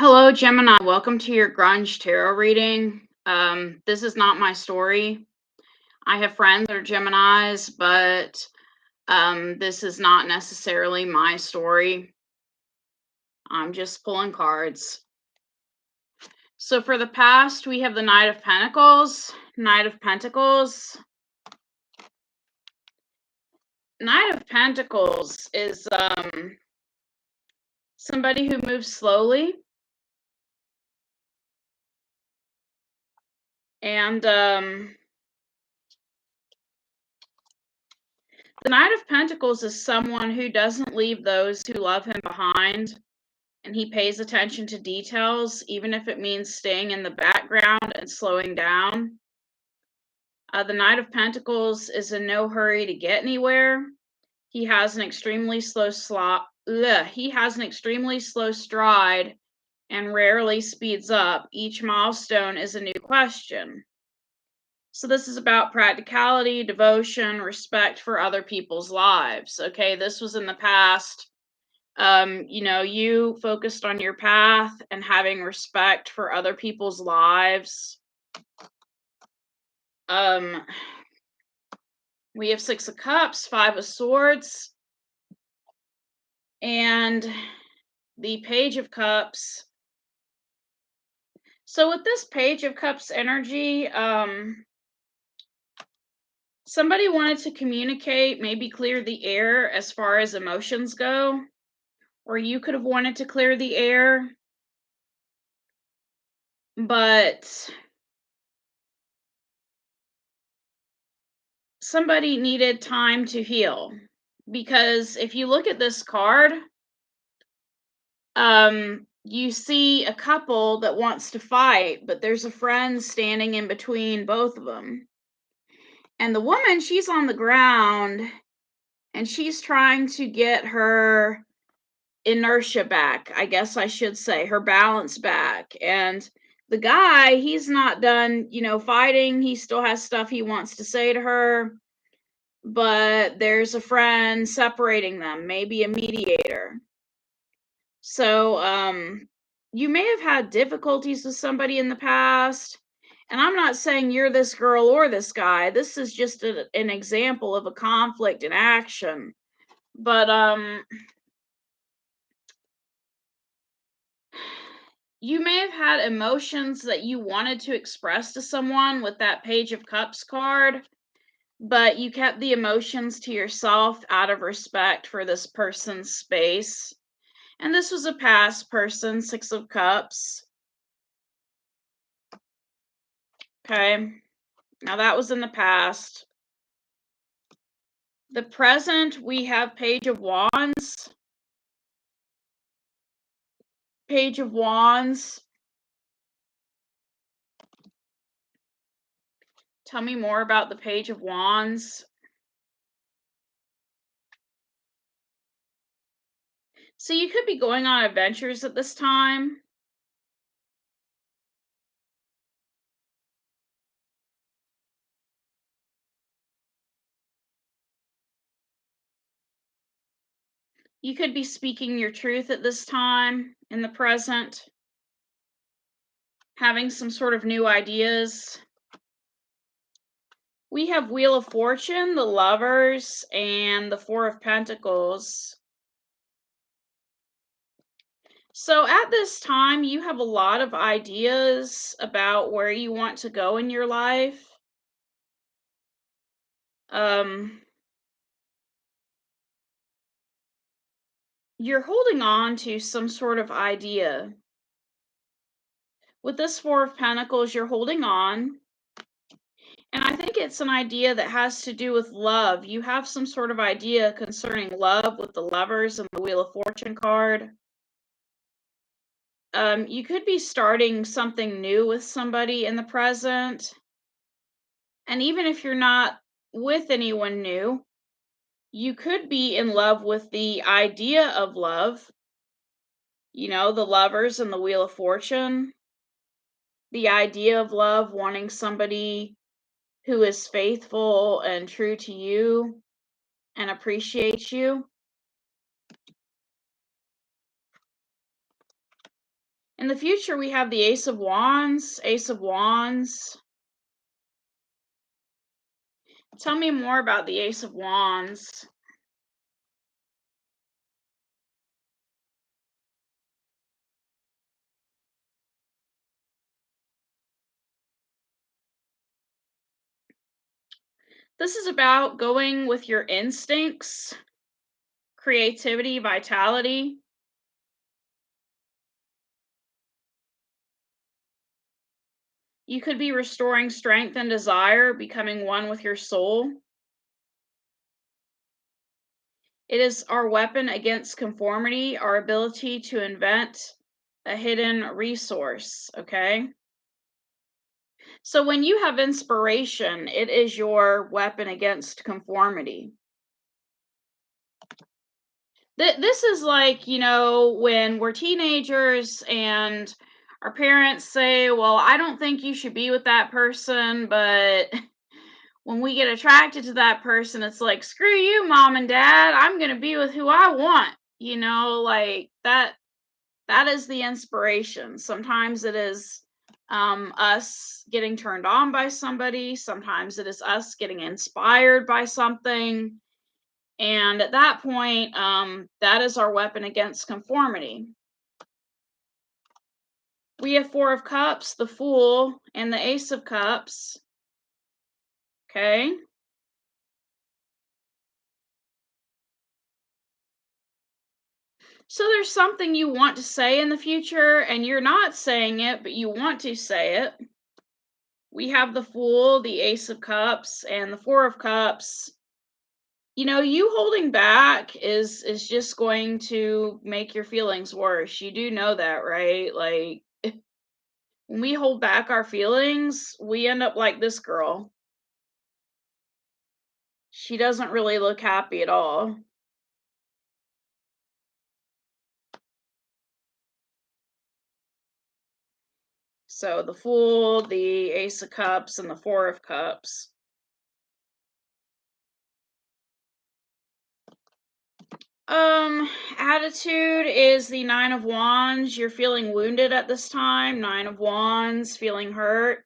Hello, Gemini. Welcome to your Grunge tarot reading. This is not my story. I have friends that are Geminis, but this is not necessarily my story. I'm just pulling cards. So for the past, we have the Knight of Pentacles. Knight of Pentacles. Knight of Pentacles is somebody who moves slowly. And the Knight of Pentacles is someone who doesn't leave those who love him behind, and he pays attention to details, even if it means staying in the background and slowing down. The Knight of Pentacles is in no hurry to get anywhere. He has an extremely slow stride and rarely speeds up. Each milestone is a new question. So this is about practicality, devotion, respect for other people's lives. Okay, this was in the past. You focused on your path and having respect for other people's lives. We have Six of Cups, Five of Swords, and the Page of Cups. So with this Page of Cups energy, somebody wanted to communicate, maybe clear the air as far as emotions go, or you could have wanted to clear the air, but somebody needed time to heal. Because if you look at this card, you see a couple that wants to fight, but there's a friend standing in between both of them. And the woman, she's on the ground and she's trying to get her inertia back, I guess I should say, her balance back. And the guy, he's not done, fighting. He still has stuff he wants to say to her, but there's a friend separating them, maybe a mediator. So, you may have had difficulties with somebody in the past, and I'm not saying you're this girl or this guy. This is just an example of a conflict in action. But, you may have had emotions that you wanted to express to someone with that Page of Cups card, but you kept the emotions to yourself out of respect for this person's space. And this was a past person, Six of Cups. Okay. Now that was in the past. The present, we have Page of Wands. Page of Wands. Tell me more about the Page of Wands. So you could be going on adventures at this time. You could be speaking your truth at this time in the present, having some sort of new ideas. We have Wheel of Fortune, the Lovers, and the Four of Pentacles. So at this time, you have a lot of ideas about where you want to go in your life. You're holding on to some sort of idea. With this Four of Pentacles, you're holding on. And I think it's an idea that has to do with love. You have some sort of idea concerning love with the Lovers and the Wheel of Fortune card. You could be starting something new with somebody in the present. And even if you're not with anyone new, you could be in love with the idea of love. The Lovers and the Wheel of Fortune. The idea of love, wanting somebody who is faithful and true to you and appreciates you. In the future, we have the Ace of Wands, Ace of Wands. Tell me more about the Ace of Wands. This is about going with your instincts, creativity, vitality. You could be restoring strength and desire, becoming one with your soul. It is our weapon against conformity, our ability to invent a hidden resource, okay? So when you have inspiration, it is your weapon against conformity. This is like, when we're teenagers and our parents say, well, I don't think you should be with that person, but when we get attracted to that person, it's like, screw you, mom and dad, I'm going to be with who I want. Like that is the inspiration. Sometimes it is us getting turned on by somebody. Sometimes it is us getting inspired by something. And at that point, that is our weapon against conformity. We have Four of Cups, the Fool, and the Ace of Cups. Okay. So there's something you want to say in the future, and you're not saying it, but you want to say it. We have the Fool, the Ace of Cups, and the Four of Cups. You holding back is just going to make your feelings worse. You do know that, right? Like, when we hold back our feelings, we end up like this girl. She doesn't really look happy at all. So the Fool, the Ace of Cups, and the Four of Cups. Attitude is the Nine of Wands. You're feeling wounded at this time. Nine of Wands, feeling hurt.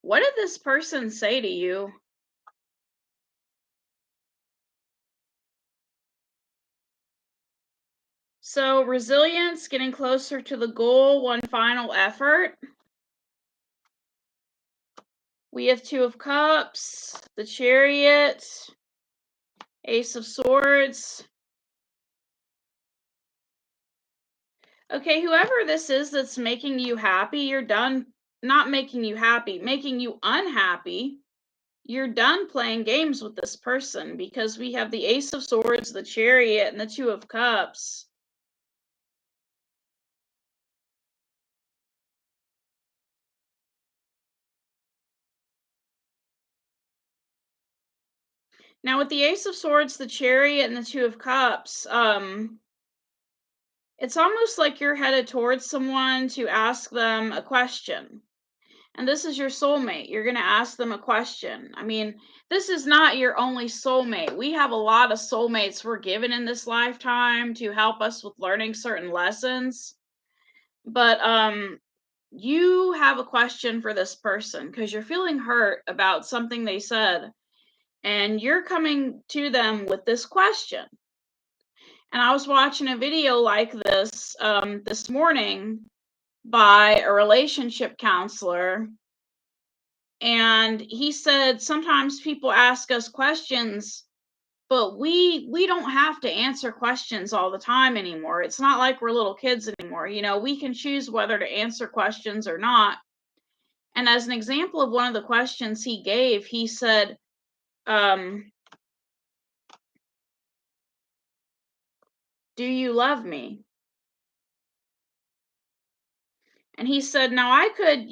What did this person say to you? So, resilience, getting closer to the goal, one final effort. We have Two of Cups, the Chariot, Ace of Swords. Okay, whoever this is that's making you happy, you're done. Not making you happy, making you unhappy. You're done playing games with this person, because we have the Ace of Swords, the Chariot, and the Two of Cups. Now, with the Ace of Swords, the Chariot, and the Two of Cups, it's almost like you're headed towards someone to ask them a question. And this is your soulmate. You're going to ask them a question. I mean, this is not your only soulmate. We have a lot of soulmates we're given in this lifetime to help us with learning certain lessons. But you have a question for this person because you're feeling hurt about something they said, and you're coming to them with this question. And I was watching a video like this morning by a relationship counselor, and he said sometimes people ask us questions, but we don't have to answer questions all the time anymore. It's not like we're little kids anymore. We can choose whether to answer questions or not. And as an example of one of the questions he gave, he said, do you love me? And he said, now I could,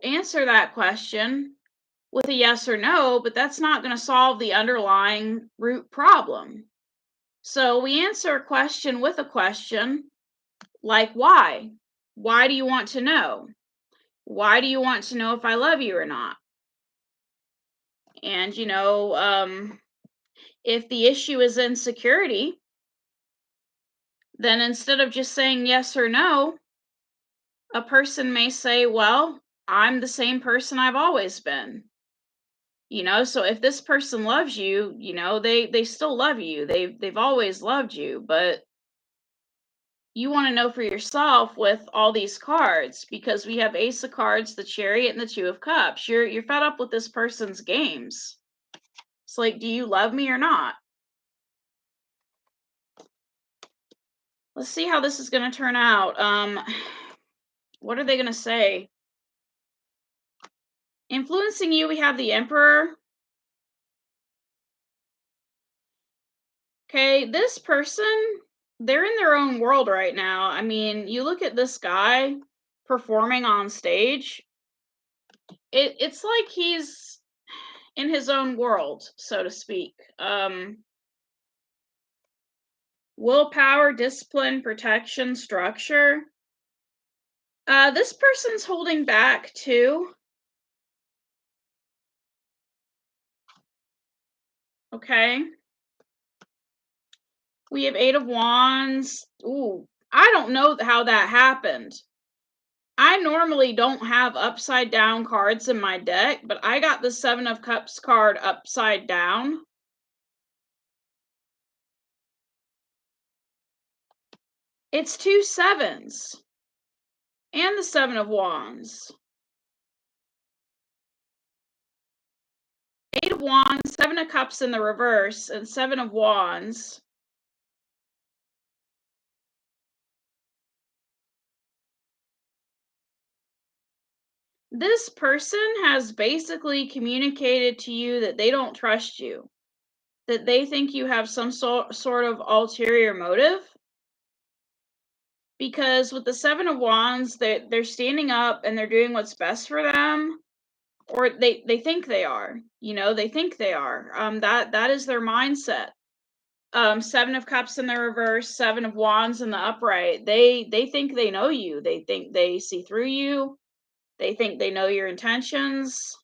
answer that question with a yes or no, but that's not going to solve the underlying root problem. So we answer a question with a question, like why? Why do you want to know? Why do you want to know if I love you or not? And, If the issue is insecurity, then instead of just saying yes or no, a person may say, well, I'm the same person I've always been. So if this person loves you, they still love you. They've always loved you, but you want to know for yourself with all these cards, because we have Ace of Cards, the Chariot, and the Two of Cups. You're fed up with this person's games. It's like, do you love me or not? Let's see how this is going to turn out. What are they going to say? Influencing you, we have the Emperor. Okay, this person, they're in their own world right now. I mean, you look at this guy performing on stage, it's like he's in his own world, so to speak. Willpower, discipline, protection, structure. This person's holding back too. Okay. We have Eight of Wands. Ooh, I don't know how that happened. I normally don't have upside down cards in my deck, but I got the Seven of Cups card upside down. It's 2 sevens and the Seven of Wands. Eight of Wands, Seven of Cups in the reverse, and Seven of Wands. This person has basically communicated to you that they don't trust you, that they think you have some sort of ulterior motive. Because with the Seven of Wands, they're standing up and they're doing what's best for them, or they think they are. They think they are. That is their mindset. Seven of Cups in the reverse, Seven of Wands in the upright. They think they know you. They think they see through you. They think they know your intentions,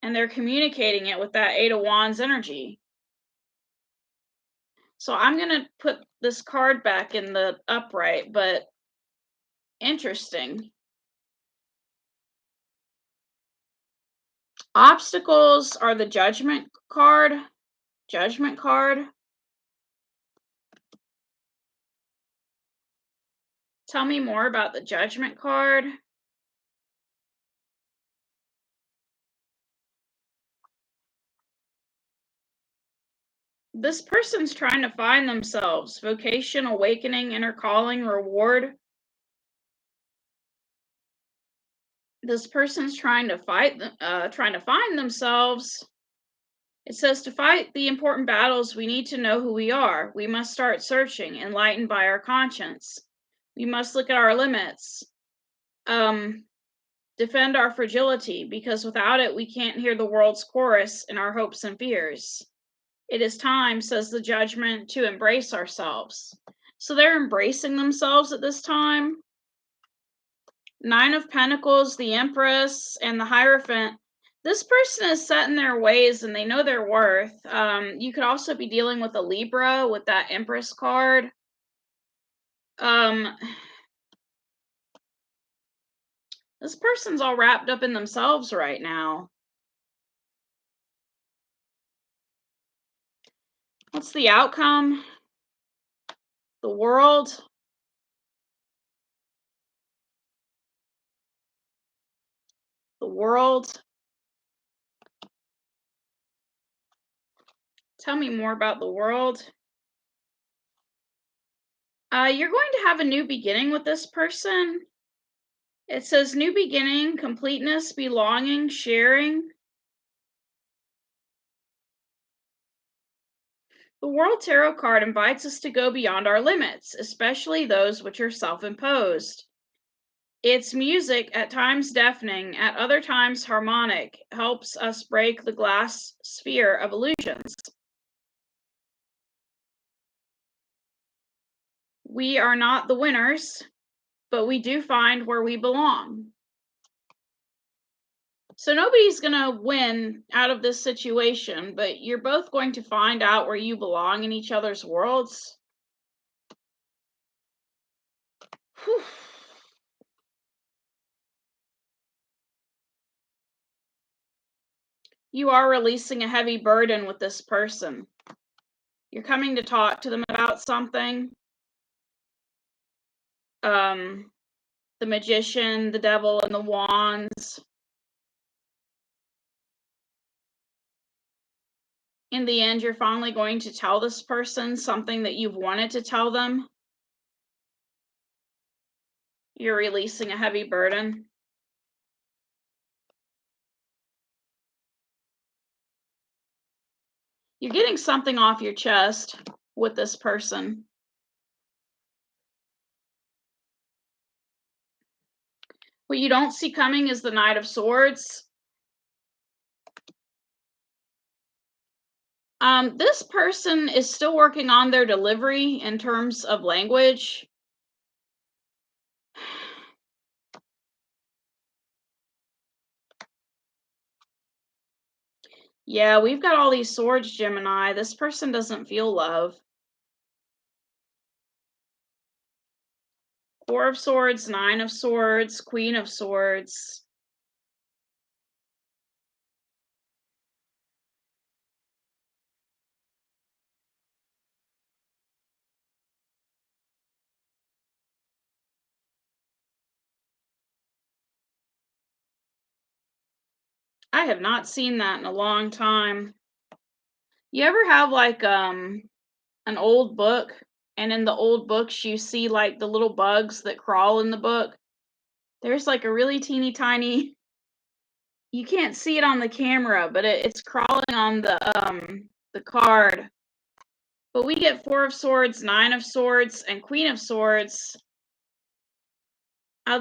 and they're communicating it with that Eight of Wands energy. So I'm going to put this card back in the upright, but interesting. Obstacles are the Judgment card. Judgment card. Tell me more about the Judgment card. This person's trying to find themselves. Vocation, awakening, inner calling, reward. This person's trying to find themselves. It says, to fight the important battles, we need to know who we are. We must start searching, enlightened by our conscience. We must look at our limits. Defend our fragility, because without it, we can't hear the world's chorus in our hopes and fears. It is time, says the Judgment, to embrace ourselves. So they're embracing themselves at this time. Nine of Pentacles, the Empress, and the Hierophant. This person is set in their ways and they know their worth. You could also be dealing with a Libra with that Empress card. This person's all wrapped up in themselves right now. What's the outcome? The World. The World. Tell me more about the World. You're going to have a new beginning with this person. It says new beginning, completeness, belonging, sharing. The World Tarot card invites us to go beyond our limits, especially those which are self-imposed. Its music, at times deafening, at other times harmonic, helps us break the glass sphere of illusions. We are not the winners, but we do find where we belong. So nobody's gonna win out of this situation, but you're both going to find out where you belong in each other's worlds. Whew. You are releasing a heavy burden with this person. You're coming to talk to them about something. The magician, the devil, and the wands. In the end, you're finally going to tell this person something that you've wanted to tell them. You're releasing a heavy burden. You're getting something off your chest with this person. What you don't see coming is the Knight of Swords. This person is still working on their delivery in terms of language. Yeah, we've got all these swords, Gemini. This person doesn't feel love. Four of Swords, Nine of Swords, Queen of Swords. I have not seen that in a long time. You ever have like an old book, and in the old books you see like the little bugs that crawl in the book? There's like a really teeny tiny, you can't see it on the camera, but it's crawling on the card. But we get Four of Swords, Nine of Swords, and Queen of Swords.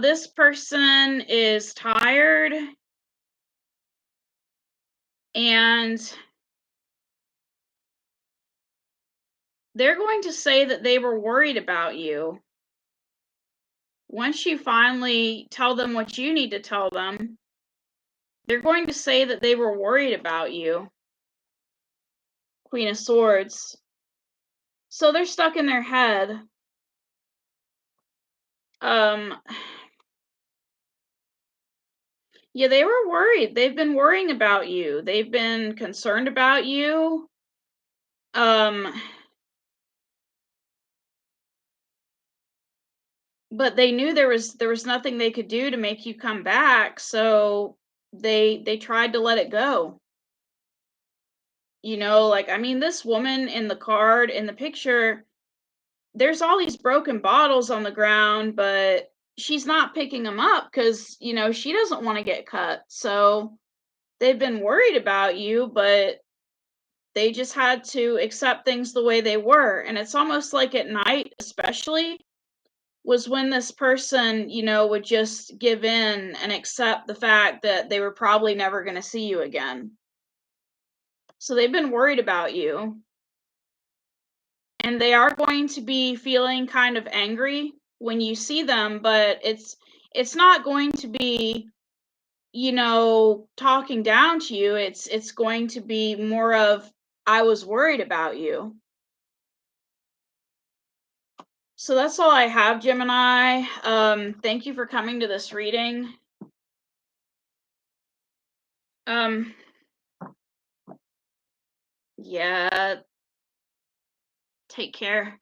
This person is tired, and they're going to say that they were worried about you. Once you finally tell them what you need to tell them, they're going to say that they were worried about you. Queen of Swords. So they're stuck in their head. Yeah, they were worried. They've been worrying about you. They've been concerned about you. But they knew there was nothing they could do to make you come back, so they tried to let it go. Like, I mean, this woman in the card, in the picture, there's all these broken bottles on the ground, but she's not picking them up because, she doesn't want to get cut. So they've been worried about you, but they just had to accept things the way they were. And it's almost like at night, especially, was when this person, would just give in and accept the fact that they were probably never going to see you again. So they've been worried about you. And they are going to be feeling kind of angry when you see them, but it's not going to be, talking down to you. It's going to be more of, I was worried about you. So that's all I have, Gemini. Thank you for coming to this reading. Yeah, take care.